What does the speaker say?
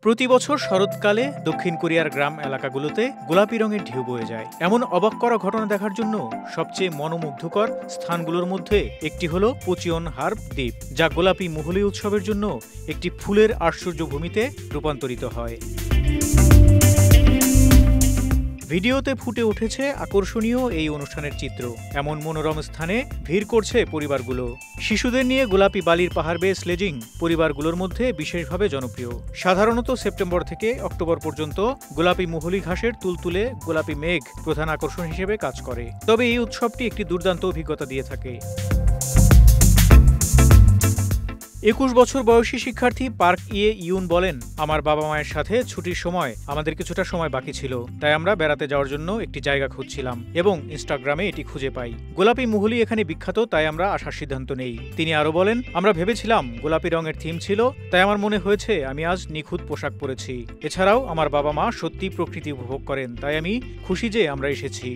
প্রতি বছর শরৎকালে দক্ষিণ কোরিয়ার গ্রাম এলাকাগুলোতে গোলাপি রঙের ঢেউ বয়ে যায়। এমন অবাক করা ঘটনা দেখার জন্য সবচেয়ে মনোমুগ্ধকর স্থানগুলোর মধ্যে একটি হলো পোচিয়ন হার্ব দ্বীপ, যা গোলাপি মুহুলি উৎসবের জন্য একটি ফুলের আশ্চর্য ভূমিতে রূপান্তরিত হয়। ভিডিওতে ফুটে উঠেছে আকর্ষণীয় এই অনুষ্ঠানের চিত্র। এমন মনোরম স্থানে ভিড় করছে পরিবারগুলো। শিশুদের নিয়ে গোলাপি বালির পাহাড় বেয়ে স্লেজিং পরিবারগুলোর মধ্যে বিশেষভাবে জনপ্রিয়। সাধারণত সেপ্টেম্বর থেকে অক্টোবর পর্যন্ত গোলাপি মুহুলি ঘাসের তুলতুলে গোলাপি মেঘ প্রধান আকর্ষণ হিসেবে কাজ করে। তবে এই উৎসবটি একটি দুর্দান্ত অভিজ্ঞতা দিয়ে থাকে। ২১ বছর বয়সী শিক্ষার্থী পার্ক ইয়ে ইউন বলেন, আমার বাবা মায়ের সাথে ছুটির সময় আমাদের কিছুটা সময় বাকি ছিল, তাই আমরা বেড়াতে যাওয়ার জন্য একটি জায়গা খুঁজছিলাম এবং ইনস্টাগ্রামে এটি খুঁজে পাই। গোলাপি মুহুলি এখানে বিখ্যাত, তাই আমরা আসার সিদ্ধান্ত নেই। তিনি আরও বলেন, আমরা ভেবেছিলাম গোলাপি রঙের থিম ছিল, তাই আমার মনে হয়েছে আমি আজ নিখুঁত পোশাক পরেছি। এছাড়াও আমার বাবা মা সত্যি প্রকৃতি উপভোগ করেন, তাই আমি খুশি যে আমরা এসেছি।